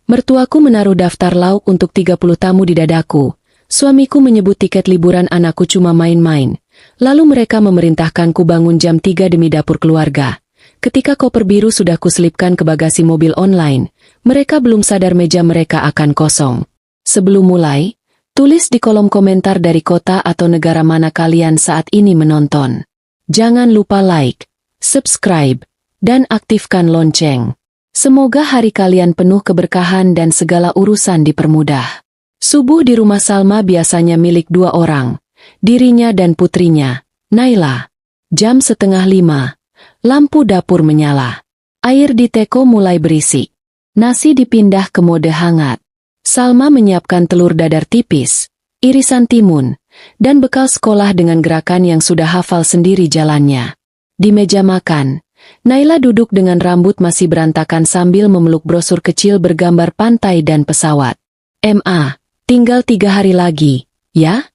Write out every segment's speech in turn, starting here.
Mertuaku menaruh daftar lauk untuk 30 tamu di dadaku. Suamiku menyebut tiket liburan anakku cuma main-main. Lalu mereka memerintahkanku bangun jam 3 demi dapur keluarga. Ketika koper biru sudah kuselipkan ke bagasi mobil online, mereka belum sadar meja mereka akan kosong. Sebelum mulai, tulis di kolom komentar dari kota atau negara mana kalian saat ini menonton. Jangan lupa like, subscribe, dan aktifkan lonceng. Semoga hari kalian penuh keberkahan dan segala urusan dipermudah. Subuh di rumah Salma biasanya milik dua orang, dirinya dan putrinya, Naila. Jam 4:30, lampu dapur menyala. Air di teko mulai berisik. Nasi dipindah ke mode hangat. Salma menyiapkan telur dadar tipis, irisan timun, dan bekal sekolah dengan gerakan yang sudah hafal sendiri jalannya. Di meja makan, Naila duduk dengan rambut masih berantakan sambil memeluk brosur kecil bergambar pantai dan pesawat. "Ma, tinggal 3 hari lagi, ya?"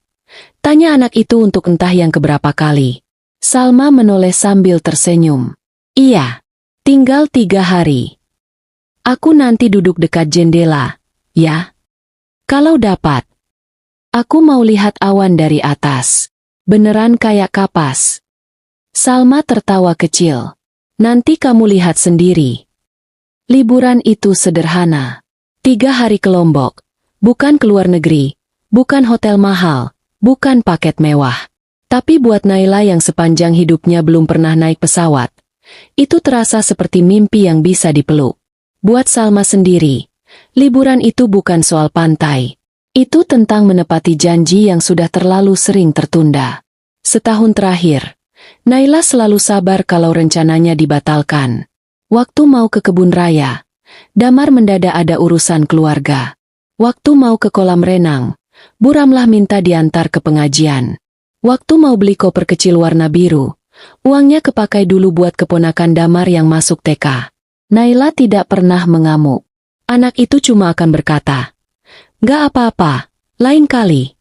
Tanya anak itu untuk entah yang keberapa kali. Salma menoleh sambil tersenyum. "Iya, tinggal 3 hari. Aku nanti duduk dekat jendela, ya? Kalau dapat. Aku mau lihat awan dari atas. Beneran kayak kapas." Salma tertawa kecil. "Nanti kamu lihat sendiri." Liburan itu sederhana. 3 hari ke Lombok. Bukan ke luar negeri, bukan hotel mahal, bukan paket mewah. Tapi buat Naila yang sepanjang hidupnya belum pernah naik pesawat, itu terasa seperti mimpi yang bisa dipeluk. Buat Salma sendiri, liburan itu bukan soal pantai. Itu tentang menepati janji yang sudah terlalu sering tertunda. Setahun terakhir, Naila selalu sabar kalau rencananya dibatalkan. Waktu mau ke kebun raya, Damar mendadak ada urusan keluarga. Waktu mau ke kolam renang, Buramlah minta diantar ke pengajian. Waktu mau beli koper kecil warna biru, uangnya kepakai dulu buat keponakan Damar yang masuk TK. Naila tidak pernah mengamuk. Anak itu cuma akan berkata, "Gak apa-apa, lain kali."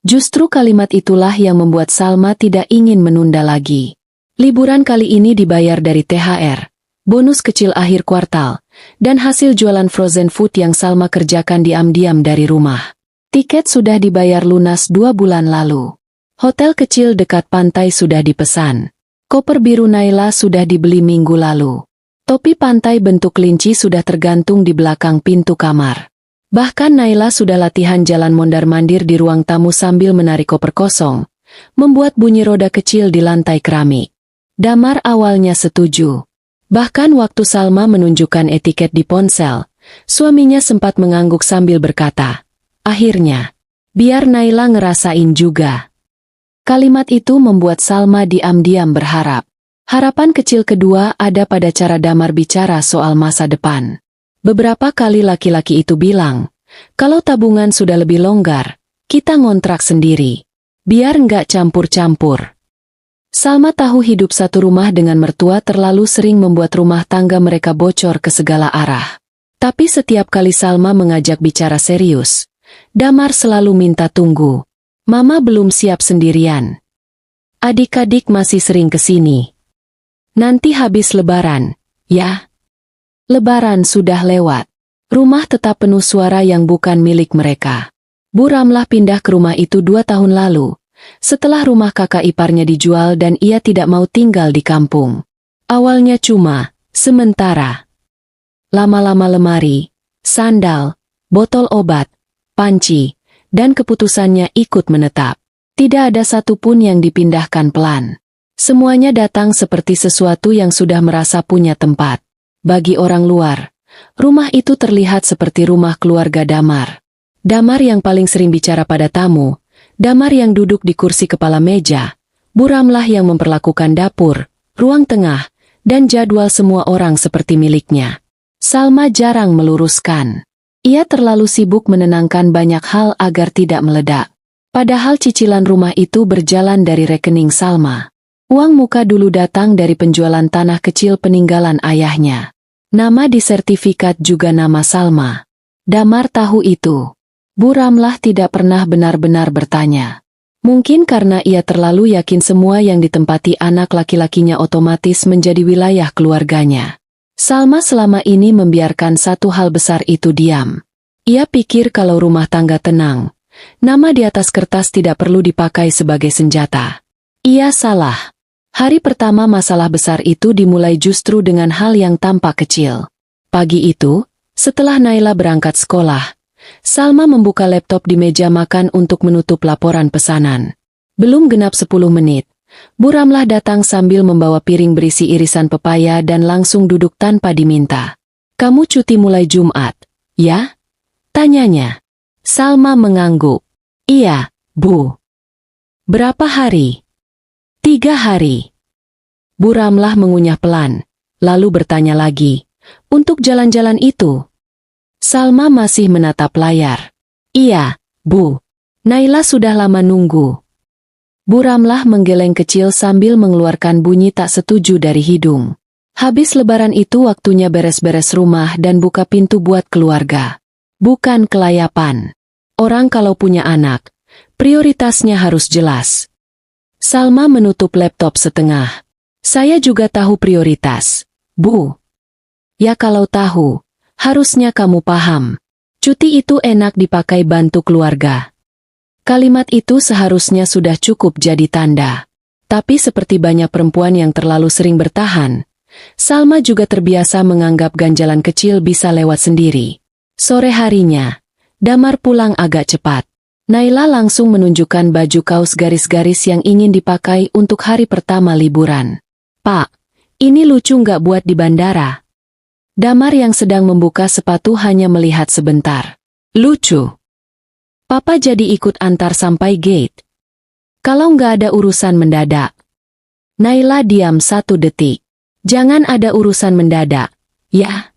Justru kalimat itulah yang membuat Salma tidak ingin menunda lagi. Liburan kali ini dibayar dari THR, bonus kecil akhir kuartal, dan hasil jualan frozen food yang Salma kerjakan diam-diam dari rumah. Tiket sudah dibayar lunas 2 bulan lalu. Hotel kecil dekat pantai sudah dipesan. Koper biru Naila sudah dibeli minggu lalu. Topi pantai bentuk kelinci sudah tergantung di belakang pintu kamar. Bahkan Naila sudah latihan jalan mondar-mandir di ruang tamu sambil menarik koper kosong, membuat bunyi roda kecil di lantai keramik. Damar awalnya setuju. Bahkan waktu Salma menunjukkan etiket di ponsel, suaminya sempat mengangguk sambil berkata, "Akhirnya, biar Naila ngerasain juga." Kalimat itu membuat Salma diam-diam berharap. Harapan kecil kedua ada pada cara Damar bicara soal masa depan. Beberapa kali laki-laki itu bilang, "Kalau tabungan sudah lebih longgar, kita ngontrak sendiri. Biar nggak campur-campur." Salma tahu hidup satu rumah dengan mertua terlalu sering membuat rumah tangga mereka bocor ke segala arah. Tapi setiap kali Salma mengajak bicara serius, Damar selalu minta tunggu. "Mama belum siap sendirian. Adik-adik masih sering kesini. Nanti habis Lebaran, ya?" Lebaran sudah lewat. Rumah tetap penuh suara yang bukan milik mereka. Buramlah pindah ke rumah itu 2 tahun lalu, setelah rumah kakak iparnya dijual dan ia tidak mau tinggal di kampung. Awalnya cuma sementara. Lama-lama lemari, sandal, botol obat, panci, dan keputusannya ikut menetap. Tidak ada satupun yang dipindahkan pelan. Semuanya datang seperti sesuatu yang sudah merasa punya tempat. Bagi orang luar, rumah itu terlihat seperti rumah keluarga Damar. Damar yang paling sering bicara pada tamu, Damar yang duduk di kursi kepala meja, Buramlah yang memperlakukan dapur, ruang tengah, dan jadwal semua orang seperti miliknya. Salma jarang meluruskan. Ia terlalu sibuk menenangkan banyak hal agar tidak meledak. Padahal cicilan rumah itu berjalan dari rekening Salma. Uang muka dulu datang dari penjualan tanah kecil peninggalan ayahnya. Nama di sertifikat juga nama Salma. Damar tahu itu. Buramlah tidak pernah benar-benar bertanya. Mungkin karena ia terlalu yakin semua yang ditempati anak laki-lakinya otomatis menjadi wilayah keluarganya. Salma selama ini membiarkan satu hal besar itu diam. Ia pikir kalau rumah tangga tenang, nama di atas kertas tidak perlu dipakai sebagai senjata. Ia salah. Hari pertama masalah besar itu dimulai justru dengan hal yang tampak kecil. Pagi itu, setelah Naila berangkat sekolah, Salma membuka laptop di meja makan untuk menutup laporan pesanan. Belum genap 10 menit, Bu Ramlah datang sambil membawa piring berisi irisan pepaya dan langsung duduk tanpa diminta. "Kamu cuti mulai Jumat, ya?" tanyanya. Salma mengangguk. "Iya, Bu." "Berapa hari?" 3 hari. Bu Ramlah mengunyah pelan, lalu bertanya lagi, "Untuk jalan-jalan itu?" Salma masih menatap layar. "Iya, Bu. Naila sudah lama nunggu." Bu Ramlah menggeleng kecil sambil mengeluarkan bunyi tak setuju dari hidung. Habis lebaran itu waktunya beres-beres rumah dan buka pintu buat keluarga. Bukan kelayapan. Orang kalau punya anak, prioritasnya harus jelas. Salma menutup laptop setengah. "Saya juga tahu prioritas, Bu." "Ya kalau tahu, harusnya kamu paham. Cuti itu enak dipakai bantu keluarga." Kalimat itu seharusnya sudah cukup jadi tanda. Tapi seperti banyak perempuan yang terlalu sering bertahan, Salma juga terbiasa menganggap ganjalan kecil bisa lewat sendiri. Sore harinya, Damar pulang agak cepat. Naila langsung menunjukkan baju kaos garis-garis yang ingin dipakai untuk hari pertama liburan. "Pak, ini lucu nggak buat di bandara?" Damar yang sedang membuka sepatu hanya melihat sebentar. "Lucu. Papa jadi ikut antar sampai gate. Kalau nggak ada urusan mendadak." Naila diam 1 detik. "Jangan ada urusan mendadak, ya?"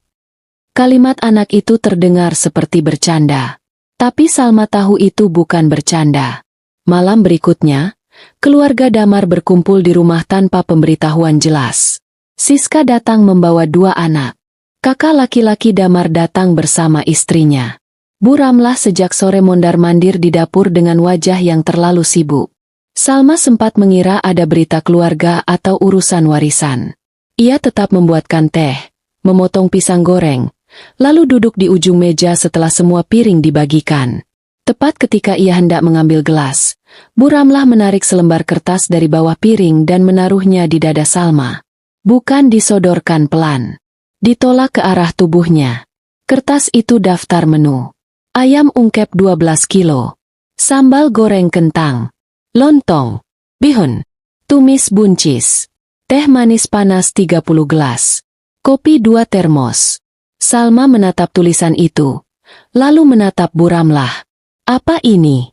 Kalimat anak itu terdengar seperti bercanda. Tapi Salma tahu itu bukan bercanda. Malam berikutnya, keluarga Damar berkumpul di rumah tanpa pemberitahuan jelas. Siska datang membawa 2 anak. Kakak laki-laki Damar datang bersama istrinya. Bu Ramlah sejak sore mondar-mandir di dapur dengan wajah yang terlalu sibuk. Salma sempat mengira ada berita keluarga atau urusan warisan. Ia tetap membuatkan teh, memotong pisang goreng, lalu duduk di ujung meja setelah semua piring dibagikan. Tepat ketika ia hendak mengambil gelas, Bu Ramlah menarik selembar kertas dari bawah piring dan menaruhnya di dada Salma. Bukan disodorkan pelan. Ditolak ke arah tubuhnya. Kertas itu daftar menu. Ayam ungkep 12 kilo. Sambal goreng kentang. Lontong. Bihun. Tumis buncis. Teh manis panas 30 gelas. Kopi 2 termos. Salma menatap tulisan itu, lalu menatap Bu Ramlah. "Apa ini?"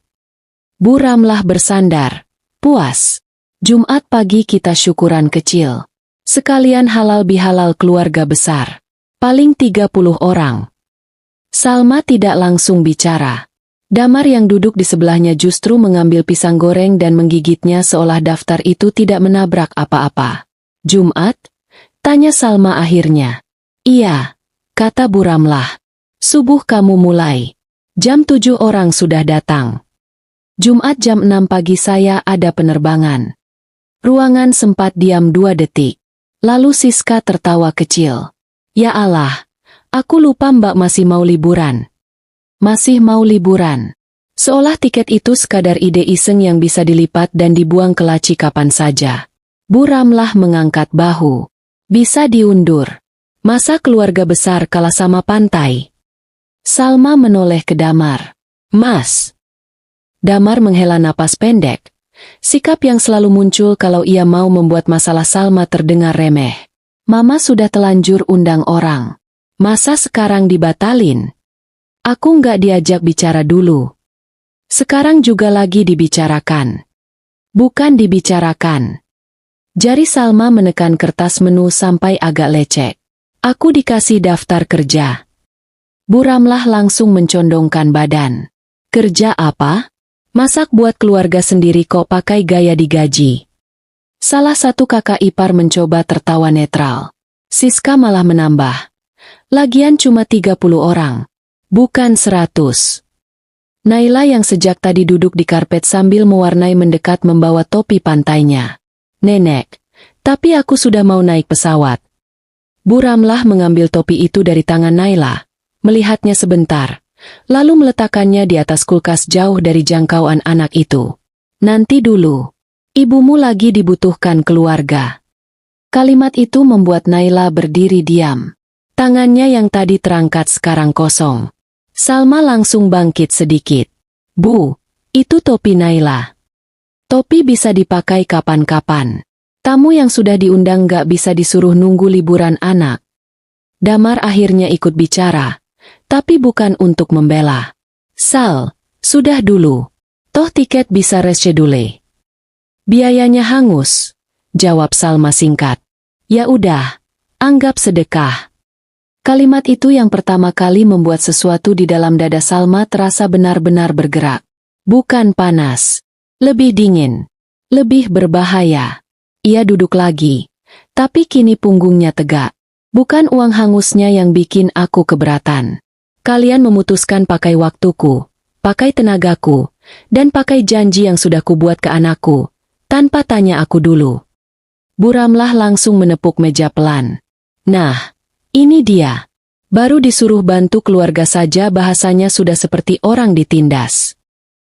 Bu Ramlah bersandar. "Puas. Jumat pagi kita syukuran kecil. Sekalian halal bihalal keluarga besar. Paling 30 orang." Salma tidak langsung bicara. Damar yang duduk di sebelahnya justru mengambil pisang goreng dan menggigitnya seolah daftar itu tidak menabrak apa-apa. "Jumat?" tanya Salma akhirnya. "Iya," kata Bu Ramlah. "Subuh kamu mulai. Jam 7 orang sudah datang. Jumat jam 6 pagi saya ada penerbangan." Ruangan sempat diam 2 detik. Lalu Siska tertawa kecil. "Ya Allah, aku lupa Mbak masih mau liburan." Masih mau liburan. Seolah tiket itu sekadar ide iseng yang bisa dilipat dan dibuang ke laci kapan saja. Bu Ramlah mengangkat bahu. "Bisa diundur. Masa keluarga besar kalah sama pantai?" Salma menoleh ke Damar. "Mas." Damar menghela napas pendek. Sikap yang selalu muncul kalau ia mau membuat masalah Salma terdengar remeh. "Mama sudah telanjur undang orang. Masa sekarang dibatalin? Aku nggak diajak bicara dulu. Sekarang juga lagi dibicarakan." "Bukan dibicarakan." Jari Salma menekan kertas menu sampai agak lecek. "Aku dikasih daftar kerja." Bu Ramlah langsung mencondongkan badan. "Kerja apa? Masak buat keluarga sendiri kok pakai gaya digaji." Salah satu kakak ipar mencoba tertawa netral. Siska malah menambah. "Lagian cuma 30 orang. Bukan 100. Naila yang sejak tadi duduk di karpet sambil mewarnai mendekat membawa topi pantainya. "Nenek, tapi aku sudah mau naik pesawat." Ramlah mengambil topi itu dari tangan Naila, melihatnya sebentar, lalu meletakkannya di atas kulkas jauh dari jangkauan anak itu. Nanti dulu. Ibumu lagi dibutuhkan keluarga. Kalimat itu membuat Naila berdiri diam. Tangannya yang tadi terangkat sekarang kosong. Salma langsung bangkit sedikit. Bu, itu topi Naila. Topi bisa dipakai kapan-kapan. Tamu yang sudah diundang gak bisa disuruh nunggu liburan anak. Damar akhirnya ikut bicara, tapi bukan untuk membela. Sal, sudah dulu. Toh tiket bisa reschedule. Biayanya hangus, jawab Salma singkat. Ya udah, anggap sedekah. Kalimat itu yang pertama kali membuat sesuatu di dalam dada Salma terasa benar-benar bergerak. Bukan panas, lebih dingin, lebih berbahaya. Ia duduk lagi, tapi kini punggungnya tegak. Bukan uang hangusnya yang bikin aku keberatan. Kalian memutuskan pakai waktuku, pakai tenagaku, dan pakai janji yang sudah kubuat ke anakku, tanpa tanya aku dulu. Ramlah langsung menepuk meja pelan. Nah, ini dia. Baru disuruh bantu keluarga saja bahasanya sudah seperti orang ditindas.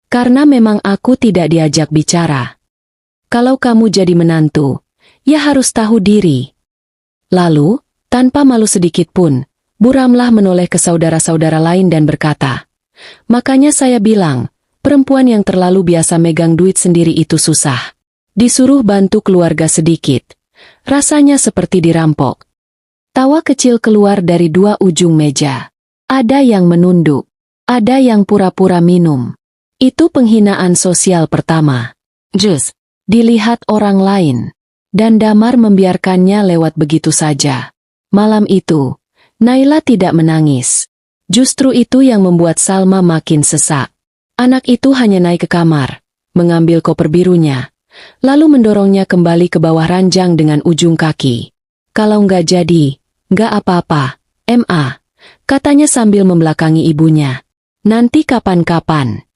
Karena memang aku tidak diajak bicara. Kalau kamu jadi menantu, ya harus tahu diri. Lalu, tanpa malu sedikit pun, Ramlah menoleh ke saudara-saudara lain dan berkata, makanya saya bilang, perempuan yang terlalu biasa megang duit sendiri itu susah. Disuruh bantu keluarga sedikit. Rasanya seperti dirampok. Tawa kecil keluar dari dua ujung meja. Ada yang menunduk. Ada yang pura-pura minum. Itu penghinaan sosial pertama. Dilihat orang lain. Dan Damar membiarkannya lewat begitu saja. Malam itu, Naila tidak menangis. Justru itu yang membuat Salma makin sesak. Anak itu hanya naik ke kamar, mengambil koper birunya, lalu mendorongnya kembali ke bawah ranjang dengan ujung kaki. Kalau nggak jadi, nggak apa-apa, Ma, katanya sambil membelakangi ibunya. Nanti kapan-kapan.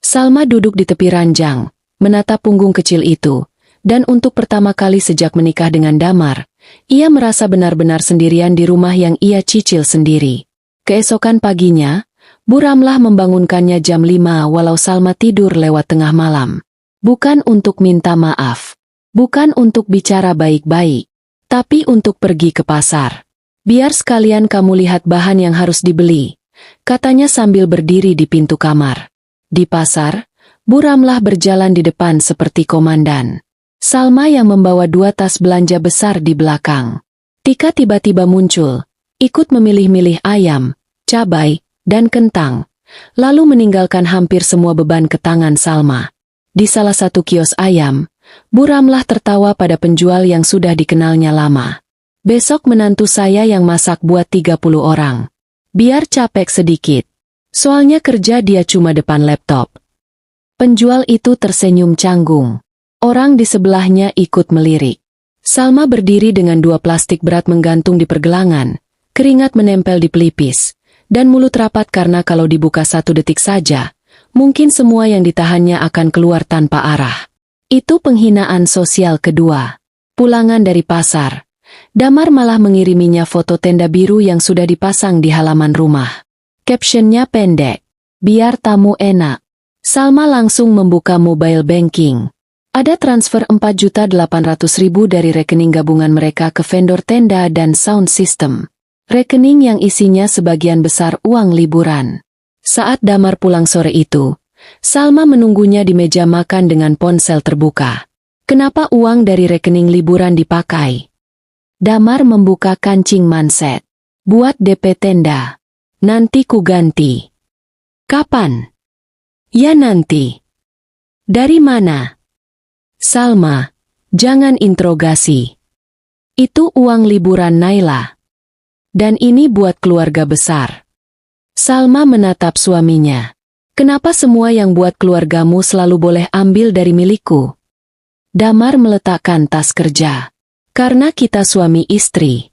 Salma duduk di tepi ranjang, menatap punggung kecil itu, dan untuk pertama kali sejak menikah dengan Damar, ia merasa benar-benar sendirian di rumah yang ia cicil sendiri. Keesokan paginya, Ramlah membangunkannya jam 5 walau Salma tidur lewat tengah malam. Bukan untuk minta maaf. Bukan untuk bicara baik-baik. Tapi untuk pergi ke pasar. Biar sekalian kamu lihat bahan yang harus dibeli, katanya sambil berdiri di pintu kamar. Di pasar, Ramlah berjalan di depan seperti komandan. Salma yang membawa 2 tas belanja besar di belakang. Tika tiba-tiba muncul, ikut memilih-milih ayam, cabai, dan kentang, lalu meninggalkan hampir semua beban ke tangan Salma. Di salah satu kios ayam, Ramlah tertawa pada penjual yang sudah dikenalnya lama. Besok menantu saya yang masak buat 30 orang. Biar capek sedikit. Soalnya kerja dia cuma depan laptop. Penjual itu tersenyum canggung. Orang di sebelahnya ikut melirik. Salma berdiri dengan 2 plastik berat menggantung di pergelangan, keringat menempel di pelipis, dan mulut rapat karena kalau dibuka 1 detik saja, mungkin semua yang ditahannya akan keluar tanpa arah. Itu penghinaan sosial kedua. Pulangan dari pasar, Damar malah mengiriminya foto tenda biru yang sudah dipasang di halaman rumah. Captionnya pendek, biar tamu enak. Salma langsung membuka mobile banking. Ada transfer 4.800.000 dari rekening gabungan mereka ke vendor tenda dan sound system. Rekening yang isinya sebagian besar uang liburan. Saat Damar pulang sore itu, Salma menunggunya di meja makan dengan ponsel terbuka. Kenapa uang dari rekening liburan dipakai? Damar membuka kancing manset. Buat DP tenda. Nanti ku ganti. Kapan? Ya nanti. Dari mana? Salma, jangan interogasi. Itu uang liburan Naila. Dan ini buat keluarga besar. Salma menatap suaminya. Kenapa semua yang buat keluargamu selalu boleh ambil dari milikku? Damar meletakkan tas kerja. Karena kita suami istri.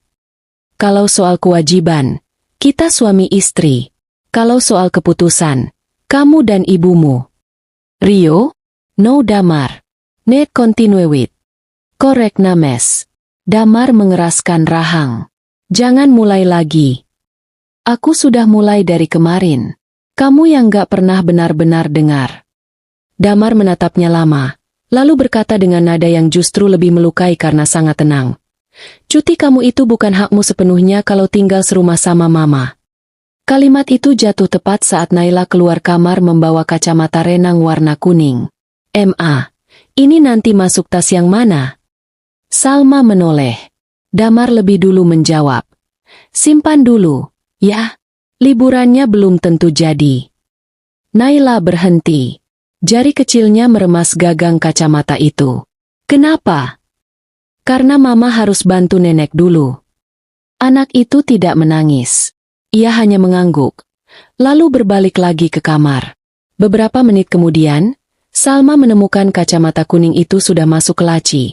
Kalau soal kewajiban, kita suami istri. Kalau soal keputusan, kamu dan ibumu. Rio? No Damar. Need continue with. Correct Names. Damar mengeraskan rahang. Jangan mulai lagi. Aku sudah mulai dari kemarin. Kamu yang gak pernah benar-benar dengar. Damar menatapnya lama, lalu berkata dengan nada yang justru lebih melukai karena sangat tenang. Cuti kamu itu bukan hakmu sepenuhnya kalau tinggal serumah sama mama. Kalimat itu jatuh tepat saat Naila keluar kamar membawa kacamata renang warna kuning. Ini nanti masuk tas yang mana? Salma menoleh. Damar lebih dulu menjawab. Simpan dulu, ya. Liburannya belum tentu jadi. Naila berhenti. Jari kecilnya meremas gagang kacamata itu. Kenapa? Karena mama harus bantu nenek dulu. Anak itu tidak menangis. Ia hanya mengangguk. Lalu berbalik lagi ke kamar. Beberapa menit kemudian, Salma menemukan kacamata kuning itu sudah masuk ke laci.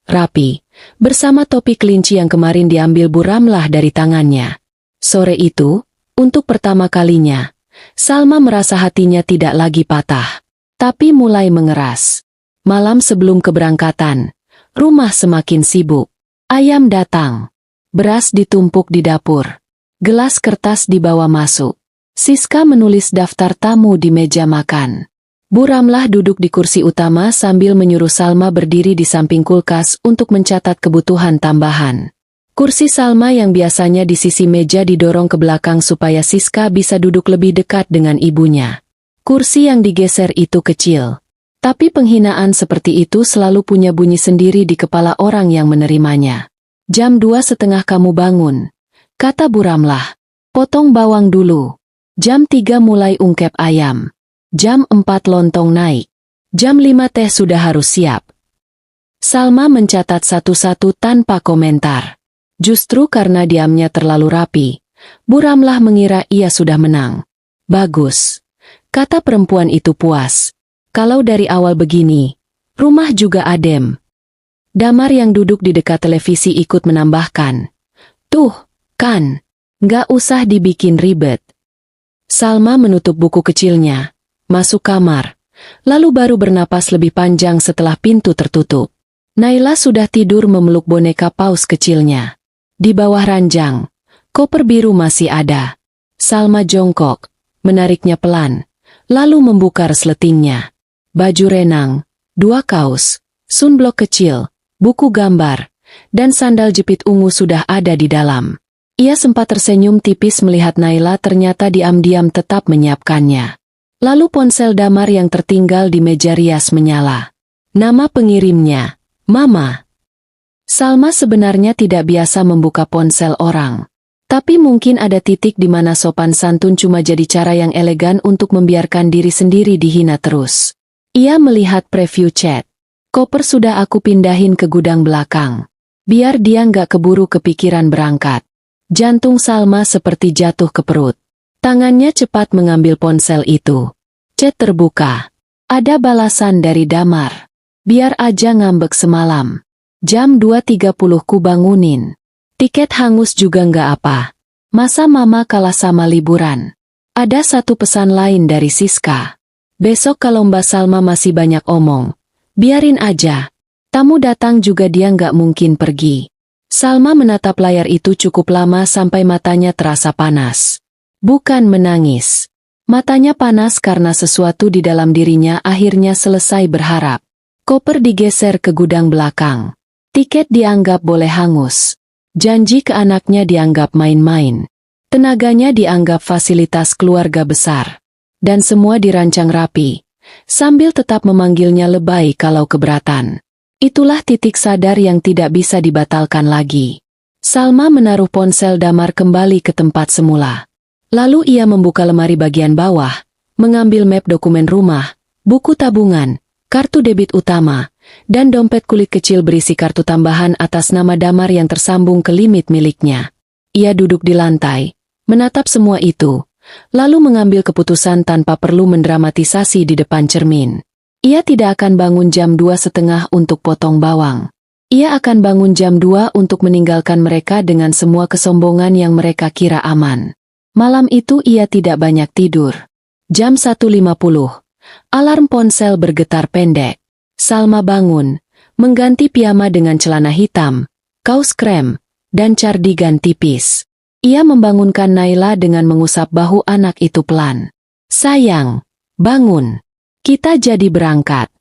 Rapi, bersama topi kelinci yang kemarin diambil Bu Ramlah dari tangannya. Sore itu, untuk pertama kalinya, Salma merasa hatinya tidak lagi patah, tapi mulai mengeras. Malam sebelum keberangkatan, rumah semakin sibuk. Ayam datang. Beras ditumpuk di dapur. Gelas kertas dibawa masuk. Siska menulis daftar tamu di meja makan. Bu Ramlah duduk di kursi utama sambil menyuruh Salma berdiri di samping kulkas untuk mencatat kebutuhan tambahan. Kursi Salma yang biasanya di sisi meja didorong ke belakang supaya Siska bisa duduk lebih dekat dengan ibunya. Kursi yang digeser itu kecil. Tapi penghinaan seperti itu selalu punya bunyi sendiri di kepala orang yang menerimanya. Jam 2:30 kamu bangun, kata Bu Ramlah. Potong bawang dulu. Jam 3 mulai ungkep ayam. Jam 4 lontong naik. Jam 5 teh sudah harus siap. Salma mencatat satu-satu tanpa komentar. Justru karena diamnya terlalu rapi, Bu Ramlah mengira ia sudah menang. Bagus, kata perempuan itu puas. Kalau dari awal begini, rumah juga adem. Damar yang duduk di dekat televisi ikut menambahkan. Tuh, kan, nggak usah dibikin ribet. Salma menutup buku kecilnya, masuk kamar, lalu baru bernapas lebih panjang setelah pintu tertutup. Naila sudah tidur memeluk boneka paus kecilnya. Di bawah ranjang, koper biru masih ada. Salma jongkok, menariknya pelan, lalu membuka resletingnya. Baju renang, 2 kaos, sunblock kecil, buku gambar, dan sandal jepit ungu sudah ada di dalam. Ia sempat tersenyum tipis melihat Naila ternyata diam-diam tetap menyiapkannya. Lalu ponsel Damar yang tertinggal di meja rias menyala. Nama pengirimnya, Mama. Salma sebenarnya tidak biasa membuka ponsel orang. Tapi mungkin ada titik di mana sopan santun cuma jadi cara yang elegan untuk membiarkan diri sendiri dihina terus. Ia melihat preview chat. Koper sudah aku pindahin ke gudang belakang. Biar dia nggak keburu kepikiran berangkat. Jantung Salma seperti jatuh ke perut. Tangannya cepat mengambil ponsel itu. Chat terbuka. Ada balasan dari Damar. Biar aja ngambek semalam. Jam 2:30 ku bangunin. Tiket hangus juga nggak apa. Masa mama kalah sama liburan? Ada satu pesan lain dari Siska. Besok kalau Mbak Salma masih banyak omong, biarin aja. Tamu datang juga dia nggak mungkin pergi. Salma menatap layar itu cukup lama sampai matanya terasa panas. Bukan menangis. Matanya panas karena sesuatu di dalam dirinya akhirnya selesai berharap. Koper digeser ke gudang belakang. Tiket dianggap boleh hangus. Janji ke anaknya dianggap main-main. Tenaganya dianggap fasilitas keluarga besar. Dan semua dirancang rapi. Sambil tetap memanggilnya lebay kalau keberatan. Itulah titik sadar yang tidak bisa dibatalkan lagi. Salma menaruh ponsel Damar kembali ke tempat semula. Lalu ia membuka lemari bagian bawah, mengambil map dokumen rumah, buku tabungan, kartu debit utama, dan dompet kulit kecil berisi kartu tambahan atas nama Damar yang tersambung ke limit miliknya. Ia duduk di lantai, menatap semua itu, lalu mengambil keputusan tanpa perlu mendramatisasi di depan cermin. Ia tidak akan bangun jam 2:30 untuk potong bawang. Ia akan bangun jam 2 untuk meninggalkan mereka dengan semua kesombongan yang mereka kira aman. Malam itu ia tidak banyak tidur. Jam 1:50. Alarm ponsel bergetar pendek. Salma bangun, mengganti piyama dengan celana hitam, kaos krem, dan cardigan tipis. Ia membangunkan Naila dengan mengusap bahu anak itu pelan. "Sayang, bangun. Kita jadi berangkat."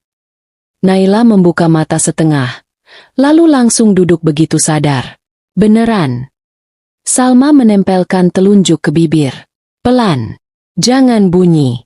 Naila membuka mata setengah, lalu langsung duduk begitu sadar. "Beneran?" Salma menempelkan telunjuk ke bibir. "Pelan. Jangan bunyi."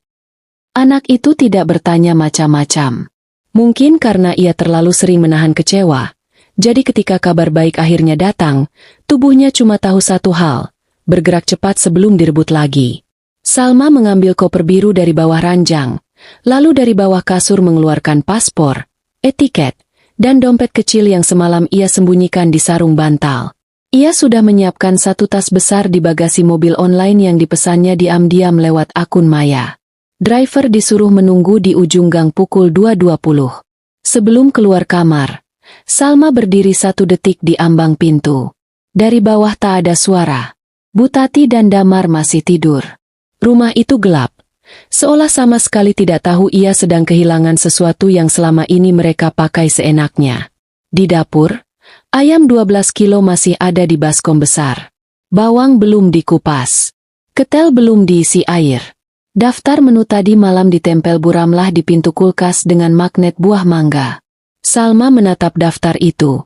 Anak itu tidak bertanya macam-macam. Mungkin karena ia terlalu sering menahan kecewa, jadi ketika kabar baik akhirnya datang, tubuhnya cuma tahu satu hal, bergerak cepat sebelum direbut lagi. Salma mengambil koper biru dari bawah ranjang, lalu dari bawah kasur mengeluarkan paspor, etiket, dan dompet kecil yang semalam ia sembunyikan di sarung bantal. Ia sudah menyiapkan satu tas besar di bagasi mobil online yang dipesannya diam-diam lewat akun Maya. Driver disuruh menunggu di ujung gang pukul 2.20. Sebelum keluar kamar, Salma berdiri 1 detik di ambang pintu. Dari bawah tak ada suara. Butati dan Damar masih tidur. Rumah itu gelap, seolah sama sekali tidak tahu ia sedang kehilangan sesuatu yang selama ini mereka pakai seenaknya. Di dapur, ayam 12 kilo masih ada di baskom besar. Bawang belum dikupas. Ketel belum diisi air. Daftar menu tadi malam ditempel buramlah di pintu kulkas dengan magnet buah mangga. Salma menatap daftar itu,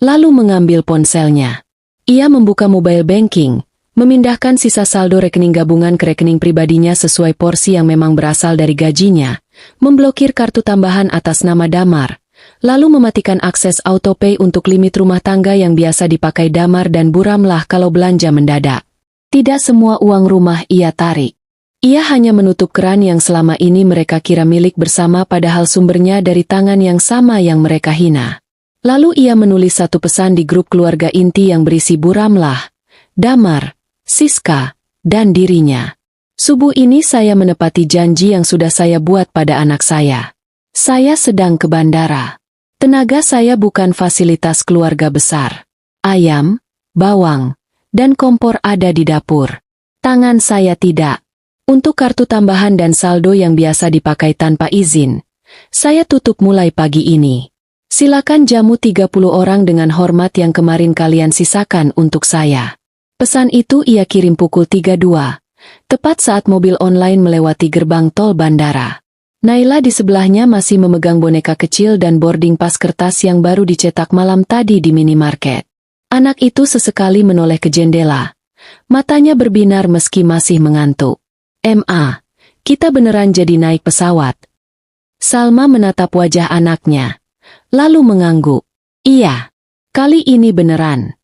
lalu mengambil ponselnya. Ia membuka mobile banking, memindahkan sisa saldo rekening gabungan ke rekening pribadinya sesuai porsi yang memang berasal dari gajinya, memblokir kartu tambahan atas nama Damar, lalu mematikan akses autopay untuk limit rumah tangga yang biasa dipakai Damar dan buramlah kalau belanja mendadak. Tidak semua uang rumah ia tarik. Ia hanya menutup keran yang selama ini mereka kira milik bersama padahal sumbernya dari tangan yang sama yang mereka hina. Lalu ia menulis satu pesan di grup keluarga inti yang berisi buramlah, Damar, Siska, dan dirinya. "Subuh ini saya menepati janji yang sudah saya buat pada anak saya. Saya sedang ke bandara. Tenaga saya bukan fasilitas keluarga besar. Ayam, bawang, dan kompor ada di dapur. Tangan saya tidak. Untuk kartu tambahan dan saldo yang biasa dipakai tanpa izin, saya tutup mulai pagi ini. Silakan jamu 30 orang dengan hormat yang kemarin kalian sisakan untuk saya." Pesan itu ia kirim pukul 3.02, tepat saat mobil online melewati gerbang tol bandara. Naila di sebelahnya masih memegang boneka kecil dan boarding pass kertas yang baru dicetak malam tadi di minimarket. Anak itu sesekali menoleh ke jendela. Matanya berbinar meski masih mengantuk. "Ma, kita beneran jadi naik pesawat?" Salma menatap wajah anaknya, lalu mengangguk. "Iya, kali ini beneran."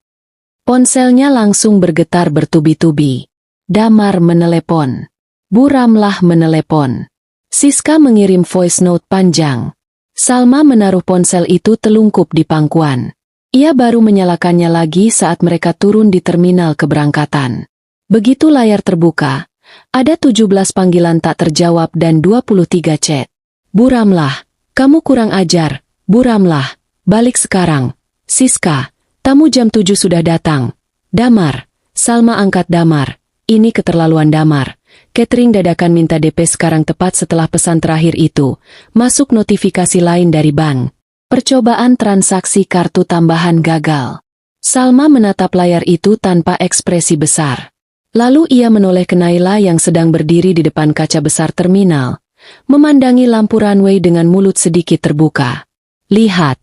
Ponselnya langsung bergetar bertubi-tubi. Damar menelepon. Buramlah menelepon. Siska mengirim voice note panjang. Salma menaruh ponsel itu telungkup di pangkuan. Ia baru menyalakannya lagi saat mereka turun di terminal keberangkatan. Begitu layar terbuka, ada 17 panggilan tak terjawab dan 23 chat. "Buramlah, kamu kurang ajar. Buramlah, balik sekarang. Siska, tamu jam 7 sudah datang. Damar." Salma angkat Damar. "Ini keterlaluan Damar. Catering dadakan minta DP sekarang tepat setelah pesan terakhir itu. Masuk notifikasi lain dari bank. Percobaan transaksi kartu tambahan gagal." Salma menatap layar itu tanpa ekspresi besar. Lalu ia menoleh ke Naila yang sedang berdiri di depan kaca besar terminal, memandangi lampu runway dengan mulut sedikit terbuka. "Lihat,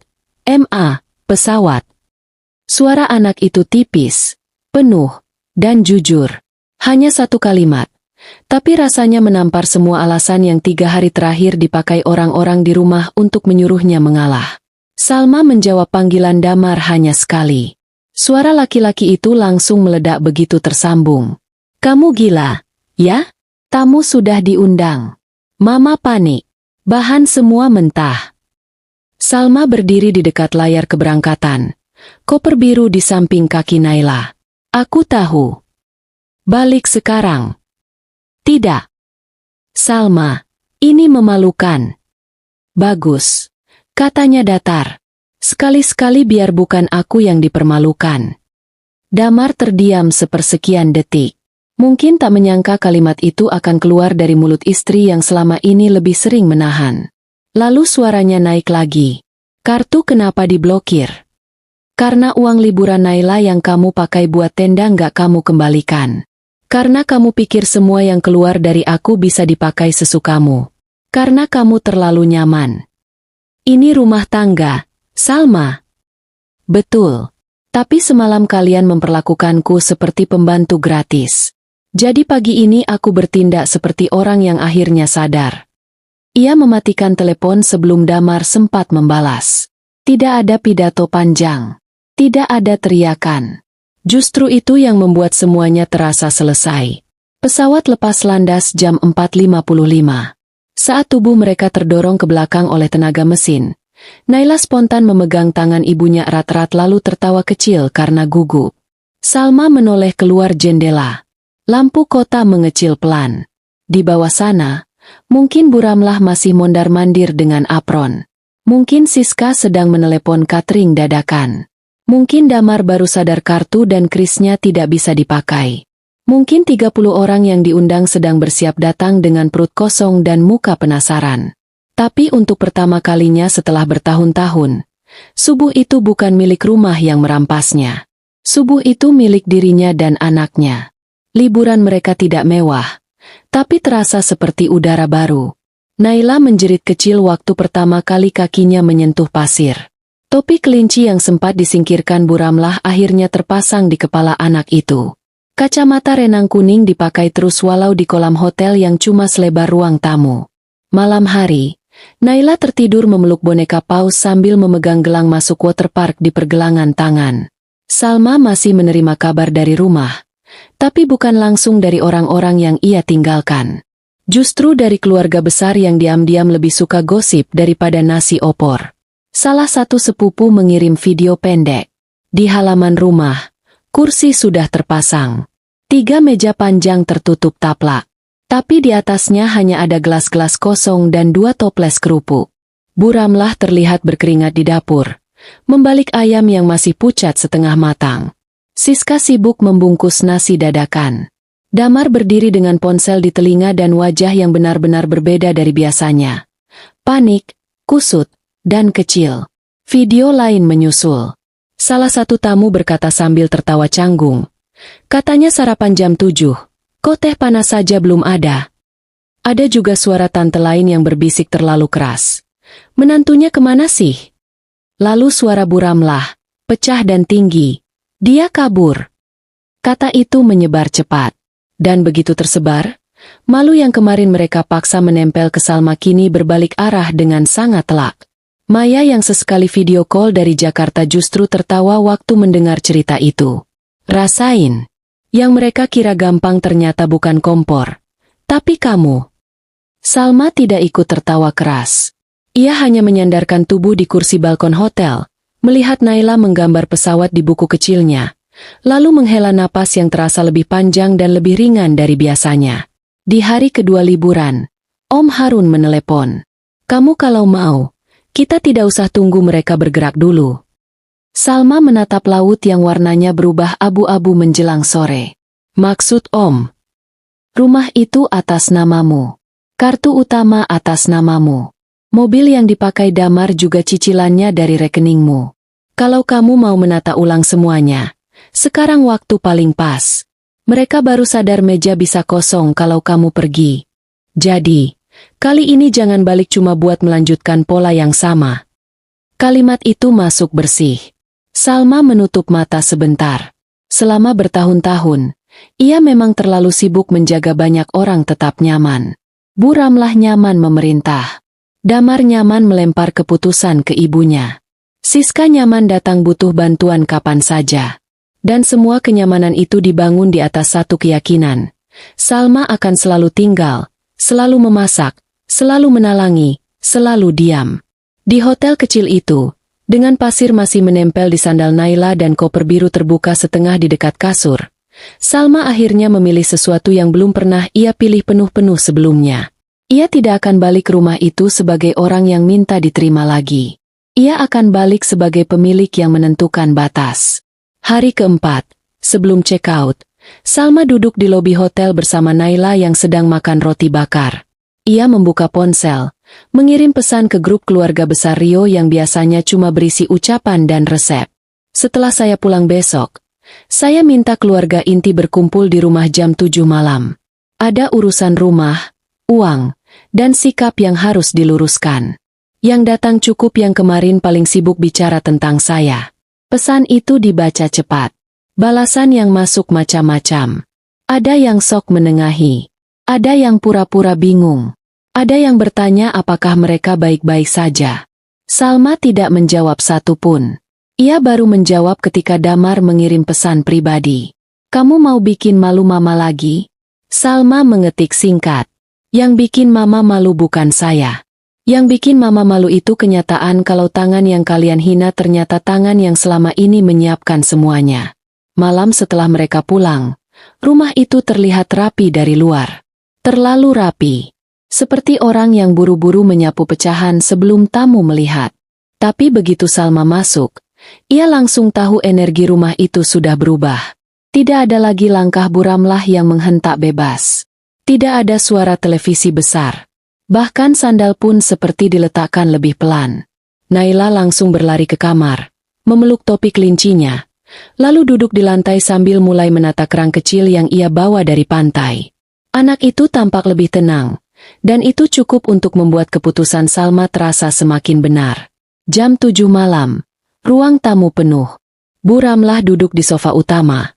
Ma, pesawat." Suara anak itu tipis, penuh, dan jujur. Hanya satu kalimat, tapi rasanya menampar semua alasan yang 3 hari terakhir dipakai orang-orang di rumah untuk menyuruhnya mengalah. Salma menjawab panggilan Damar hanya sekali. Suara laki-laki itu langsung meledak begitu tersambung. "Kamu gila, ya? Tamu sudah diundang." Mama panik. Bahan semua mentah. Salma berdiri di dekat layar keberangkatan. Koper biru di samping kaki Naila. "Aku tahu. Balik sekarang." "Tidak. Salma, ini memalukan." "Bagus," katanya datar. "Sekali-sekali biar bukan aku yang dipermalukan." Damar terdiam sepersekian detik. Mungkin tak menyangka kalimat itu akan keluar dari mulut istri yang selama ini lebih sering menahan. Lalu suaranya naik lagi. "Kartu kenapa diblokir?" Karena uang liburan Naila yang kamu pakai buat tenda nggak kamu kembalikan. Karena kamu pikir semua yang keluar dari aku bisa dipakai sesukamu. Karena kamu terlalu nyaman. Ini rumah tangga, Salma. Betul. Tapi semalam kalian memperlakukanku seperti pembantu gratis. Jadi pagi ini aku bertindak seperti orang yang akhirnya sadar. Ia mematikan telepon sebelum Damar sempat membalas. Tidak ada pidato panjang. Tidak ada teriakan. Justru itu yang membuat semuanya terasa selesai. Pesawat lepas landas jam 4.55. Saat tubuh mereka terdorong ke belakang oleh tenaga mesin, Naila spontan memegang tangan ibunya erat-erat lalu tertawa kecil karena gugup. Salma menoleh keluar jendela. Lampu kota mengecil pelan. Di bawah sana, mungkin Bu Ramlah masih mondar-mandir dengan apron. Mungkin Siska sedang menelepon catering dadakan. Mungkin Damar baru sadar kartu dan krisnya tidak bisa dipakai. Mungkin 30 orang yang diundang sedang bersiap datang dengan perut kosong dan muka penasaran. Tapi untuk pertama kalinya setelah bertahun-tahun, subuh itu bukan milik rumah yang merampasnya. Subuh itu milik dirinya dan anaknya. Liburan mereka tidak mewah, tapi terasa seperti udara baru. Naila menjerit kecil waktu pertama kali kakinya menyentuh pasir. Topi kelinci yang sempat disingkirkan Bu Ramlah akhirnya terpasang di kepala anak itu. Kacamata renang kuning dipakai terus walau di kolam hotel yang cuma selebar ruang tamu. Malam hari, Naila tertidur memeluk boneka paus sambil memegang gelang masuk waterpark di pergelangan tangan. Salma masih menerima kabar dari rumah, tapi bukan langsung dari orang-orang yang ia tinggalkan. Justru dari keluarga besar yang diam-diam lebih suka gosip daripada nasi opor. Salah satu sepupu mengirim video pendek. Di halaman rumah, kursi sudah terpasang. 3 meja panjang tertutup taplak. Tapi di atasnya hanya ada gelas-gelas kosong dan 2 toples kerupuk. Bu Ramlah terlihat berkeringat di dapur, membalik ayam yang masih pucat setengah matang. Siska sibuk membungkus nasi dadakan. Damar berdiri dengan ponsel di telinga dan wajah yang benar-benar berbeda dari biasanya. Panik, kusut, dan kecil. Video lain menyusul. Salah satu tamu berkata sambil tertawa canggung. Katanya sarapan jam 7. Kok teh panas saja belum ada? Ada juga suara tante lain yang berbisik terlalu keras. Menantunya kemana sih? Lalu suara Bu Ramlah, pecah dan tinggi. Dia kabur. Kata itu menyebar cepat. Dan begitu tersebar, malu yang kemarin mereka paksa menempel ke Salma kini berbalik arah dengan sangat telak. Maya yang sesekali video call dari Jakarta justru tertawa waktu mendengar cerita itu. Rasain. Yang mereka kira gampang ternyata bukan kompor. Tapi kamu. Salma tidak ikut tertawa keras. Ia hanya menyandarkan tubuh di kursi balkon hotel, melihat Naila menggambar pesawat di buku kecilnya, lalu menghela napas yang terasa lebih panjang dan lebih ringan dari biasanya. Di hari kedua liburan, Om Harun menelepon. Kamu kalau mau, kita tidak usah tunggu mereka bergerak dulu. Salma menatap laut yang warnanya berubah abu-abu menjelang sore. Maksud Om? Rumah itu atas namamu. Kartu utama atas namamu. Mobil yang dipakai Damar juga cicilannya dari rekeningmu. Kalau kamu mau menata ulang semuanya, sekarang waktu paling pas. Mereka baru sadar meja bisa kosong kalau kamu pergi. Jadi, kali ini jangan balik cuma buat melanjutkan pola yang sama. Kalimat itu masuk bersih. Salma menutup mata sebentar. Selama bertahun-tahun, ia memang terlalu sibuk menjaga banyak orang tetap nyaman. Bu Ramlah nyaman memerintah. Damar nyaman melempar keputusan ke ibunya. Siska nyaman datang butuh bantuan kapan saja. Dan semua kenyamanan itu dibangun di atas satu keyakinan. Salma akan selalu tinggal, selalu memasak, selalu menalangi, selalu diam. Di hotel kecil itu, dengan pasir masih menempel di sandal Naila dan koper biru terbuka setengah di dekat kasur, Salma akhirnya memilih sesuatu yang belum pernah ia pilih penuh-penuh sebelumnya. Ia tidak akan balik rumah itu sebagai orang yang minta diterima lagi. Ia akan balik sebagai pemilik yang menentukan batas. Hari keempat, sebelum check out, Salma duduk di lobi hotel bersama Naila yang sedang makan roti bakar. Ia membuka ponsel, mengirim pesan ke grup keluarga besar Rio yang biasanya cuma berisi ucapan dan resep. Setelah saya pulang besok, saya minta keluarga inti berkumpul di rumah jam 7 malam. Ada urusan rumah, uang, dan sikap yang harus diluruskan. Yang datang cukup yang kemarin paling sibuk bicara tentang saya. Pesan itu dibaca cepat. Balasan yang masuk macam-macam. Ada yang sok menengahi. Ada yang pura-pura bingung. Ada yang bertanya apakah mereka baik-baik saja. Salma tidak menjawab satupun. Ia baru menjawab ketika Damar mengirim pesan pribadi. Kamu mau bikin malu mama lagi? Salma mengetik singkat. Yang bikin mama malu bukan saya. Yang bikin mama malu itu kenyataan kalau tangan yang kalian hina ternyata tangan yang selama ini menyiapkan semuanya. Malam setelah mereka pulang, rumah itu terlihat rapi dari luar. Terlalu rapi. Seperti orang yang buru-buru menyapu pecahan sebelum tamu melihat. Tapi begitu Salma masuk, ia langsung tahu energi rumah itu sudah berubah. Tidak ada lagi langkah buramlah yang menghentak bebas. Tidak ada suara televisi besar. Bahkan sandal pun seperti diletakkan lebih pelan. Naila langsung berlari ke kamar, memeluk topi kelincinya, lalu duduk di lantai sambil mulai menata kerang kecil yang ia bawa dari pantai. Anak itu tampak lebih tenang, dan itu cukup untuk membuat keputusan Salma terasa semakin benar. Jam 7 malam. Ruang tamu penuh. Bu Ramlah duduk di sofa utama.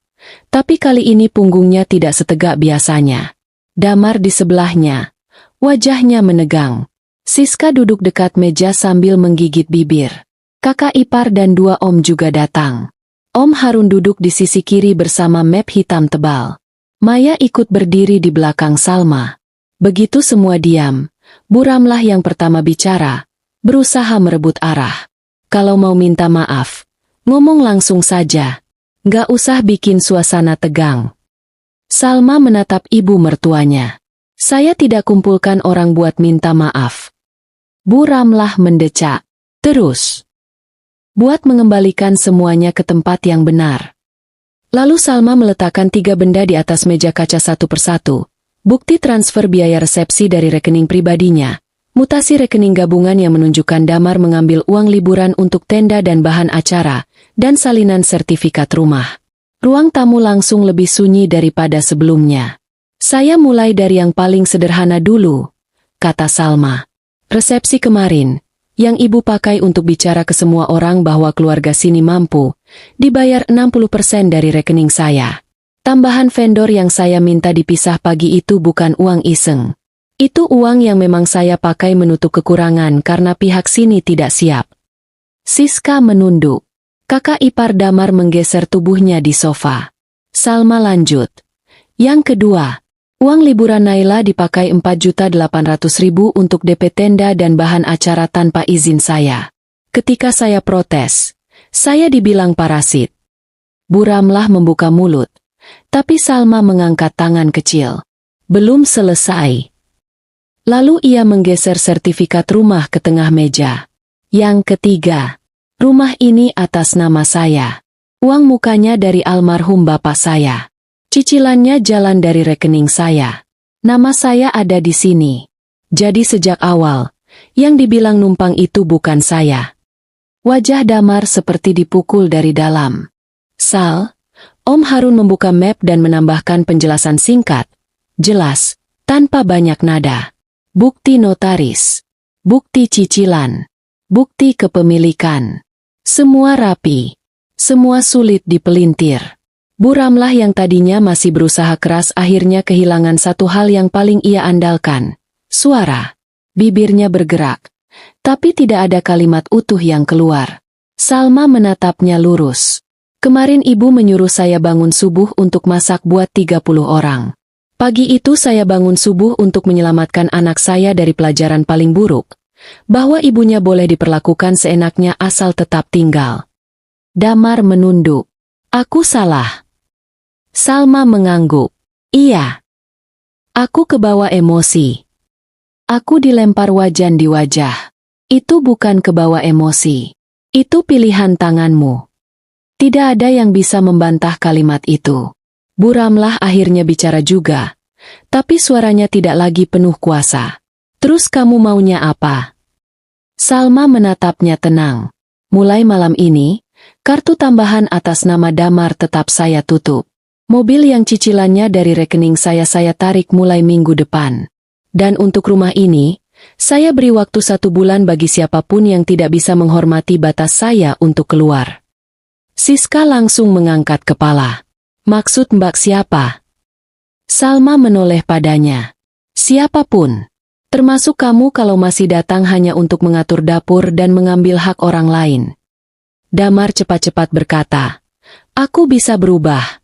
Tapi kali ini punggungnya tidak setegak biasanya. Damar di sebelahnya. Wajahnya menegang. Siska duduk dekat meja sambil menggigit bibir. Kakak ipar dan 2 om juga datang. Om Harun duduk di sisi kiri bersama map hitam tebal. Maya ikut berdiri di belakang Salma. Begitu semua diam, Bu Ramlah yang pertama bicara, berusaha merebut arah. Kalau mau minta maaf, ngomong langsung saja. Nggak usah bikin suasana tegang. Salma menatap ibu mertuanya. Saya tidak kumpulkan orang buat minta maaf. Bu Ramlah mendecak. Terus. Buat mengembalikan semuanya ke tempat yang benar. Lalu Salma meletakkan 3 benda di atas meja kaca satu persatu. Bukti transfer biaya resepsi dari rekening pribadinya. Mutasi rekening gabungan yang menunjukkan Damar mengambil uang liburan untuk tenda dan bahan acara, dan salinan sertifikat rumah. Ruang tamu langsung lebih sunyi daripada sebelumnya. Saya mulai dari yang paling sederhana dulu, kata Salma. Resepsi kemarin, yang ibu pakai untuk bicara ke semua orang bahwa keluarga sini mampu, dibayar 60% dari rekening saya. Tambahan vendor yang saya minta dipisah pagi itu bukan uang iseng. Itu uang yang memang saya pakai menutup kekurangan karena pihak sini tidak siap. Siska menunduk. Kakak ipar Damar menggeser tubuhnya di sofa. Salma lanjut. Yang kedua, uang liburan Naila dipakai 4.800.000 untuk DP tenda dan bahan acara tanpa izin saya. Ketika saya protes, saya dibilang parasit. Bu Ramlah membuka mulut, tapi Salma mengangkat tangan kecil. Belum selesai. Lalu ia menggeser sertifikat rumah ke tengah meja. Yang ketiga, rumah ini atas nama saya. Uang mukanya dari almarhum bapak saya. Cicilannya jalan dari rekening saya. Nama saya ada di sini. Jadi sejak awal, yang dibilang numpang itu bukan saya. Wajah Damar seperti dipukul dari dalam. Sal, Om Harun membuka map dan menambahkan penjelasan singkat. Jelas, tanpa banyak nada. Bukti notaris, bukti cicilan, bukti kepemilikan. Semua rapi, semua sulit dipelintir. Bu Ramlah yang tadinya masih berusaha keras akhirnya kehilangan satu hal yang paling ia andalkan. Suara. Bibirnya bergerak, tapi tidak ada kalimat utuh yang keluar. Salma menatapnya lurus. Kemarin ibu menyuruh saya bangun subuh untuk masak buat 30 orang. Pagi itu saya bangun subuh untuk menyelamatkan anak saya dari pelajaran paling buruk, bahwa ibunya boleh diperlakukan seenaknya asal tetap tinggal. Damar menunduk. Aku salah. Salma mengangguk. Iya. Aku kebawa emosi. Aku dilempar wajan di wajah. Itu bukan kebawa emosi. Itu pilihan tanganmu. Tidak ada yang bisa membantah kalimat itu. Bu Ramlah akhirnya bicara juga, tapi suaranya tidak lagi penuh kuasa. Terus kamu maunya apa? Salma menatapnya tenang. Mulai malam ini, kartu tambahan atas nama Damar tetap saya tutup. Mobil yang cicilannya dari rekening saya tarik mulai minggu depan. Dan untuk rumah ini, saya beri waktu 1 bulan bagi siapapun yang tidak bisa menghormati batas saya untuk keluar. Siska langsung mengangkat kepala. Maksud Mbak siapa? Salma menoleh padanya. Siapapun. Termasuk kamu kalau masih datang hanya untuk mengatur dapur dan mengambil hak orang lain. Damar cepat-cepat berkata, aku bisa berubah.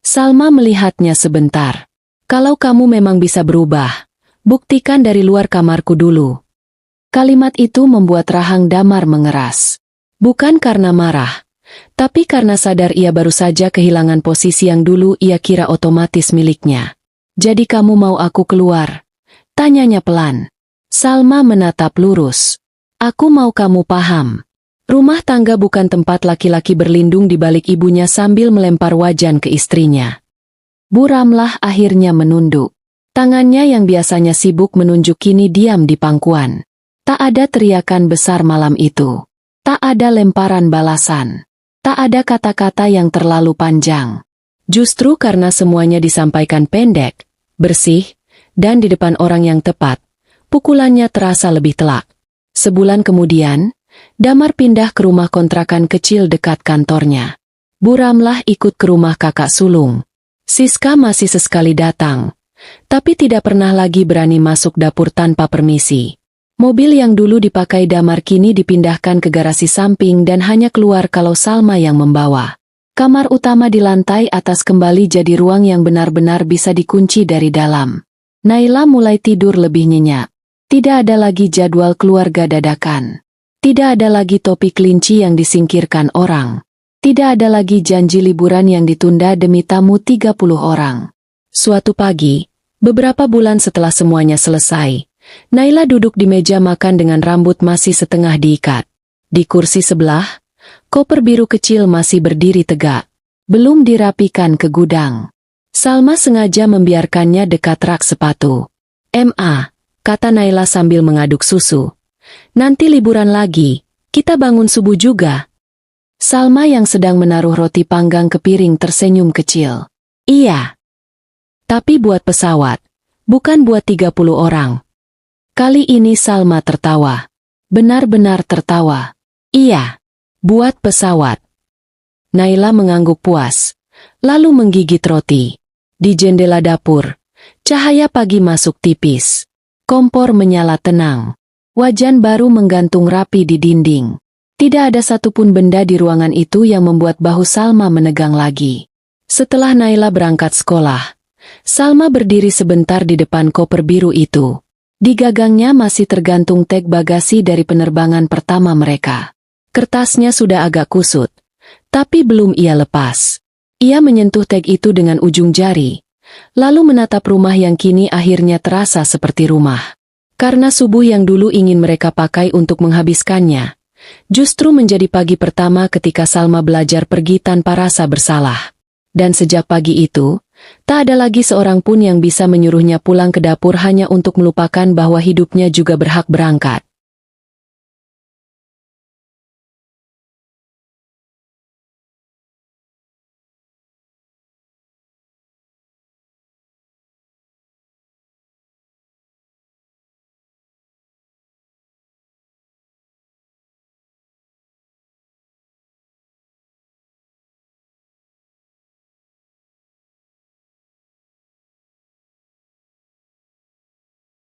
Salma melihatnya sebentar. Kalau kamu memang bisa berubah, buktikan dari luar kamarku dulu. Kalimat itu membuat rahang Damar mengeras. Bukan karena marah, tapi karena sadar ia baru saja kehilangan posisi yang dulu ia kira otomatis miliknya. Jadi kamu mau aku keluar? Tanyanya pelan. Salma menatap lurus. Aku mau kamu paham. Rumah tangga bukan tempat laki-laki berlindung di balik ibunya sambil melempar wajan ke istrinya. Bu Ramlah akhirnya menunduk. Tangannya yang biasanya sibuk menunjuk kini diam di pangkuan. Tak ada teriakan besar malam itu. Tak ada lemparan balasan. Tak ada kata-kata yang terlalu panjang. Justru karena semuanya disampaikan pendek, bersih, dan di depan orang yang tepat, pukulannya terasa lebih telak. Sebulan kemudian, Damar pindah ke rumah kontrakan kecil dekat kantornya. Bu Ramlah ikut ke rumah kakak sulung. Siska masih sesekali datang, tapi tidak pernah lagi berani masuk dapur tanpa permisi. Mobil yang dulu dipakai Damar kini dipindahkan ke garasi samping dan hanya keluar kalau Salma yang membawa. Kamar utama di lantai atas kembali jadi ruang yang benar-benar bisa dikunci dari dalam. Naila mulai tidur lebih nyenyak. Tidak ada lagi jadwal keluarga dadakan. Tidak ada lagi topi kelinci yang disingkirkan orang. Tidak ada lagi janji liburan yang ditunda demi tamu 30 orang. Suatu pagi, beberapa bulan setelah semuanya selesai, Naila duduk di meja makan dengan rambut masih setengah diikat. Di kursi sebelah, koper biru kecil masih berdiri tegak. Belum dirapikan ke gudang. Salma sengaja membiarkannya dekat rak sepatu. "Ma," kata Naila sambil mengaduk susu. "Nanti liburan lagi, kita bangun subuh juga." Salma yang sedang menaruh roti panggang ke piring tersenyum kecil. "Iya. Tapi buat pesawat, bukan buat 30 orang." Kali ini Salma tertawa. Benar-benar tertawa. "Iya, buat pesawat." Naila mengangguk puas, lalu menggigit roti. Di jendela dapur, cahaya pagi masuk tipis. Kompor menyala tenang. Wajan baru menggantung rapi di dinding. Tidak ada satupun benda di ruangan itu yang membuat bahu Salma menegang lagi. Setelah Naila berangkat sekolah, Salma berdiri sebentar di depan koper biru itu. Di gagangnya masih tergantung tag bagasi dari penerbangan pertama mereka. Kertasnya sudah agak kusut, tapi belum ia lepas. Ia menyentuh tag itu dengan ujung jari, lalu menatap rumah yang kini akhirnya terasa seperti rumah. Karena subuh yang dulu ingin mereka pakai untuk menghabiskannya, justru menjadi pagi pertama ketika Salma belajar pergi tanpa rasa bersalah. Dan sejak pagi itu, tak ada lagi seorang pun yang bisa menyuruhnya pulang ke dapur hanya untuk melupakan bahwa hidupnya juga berhak berangkat.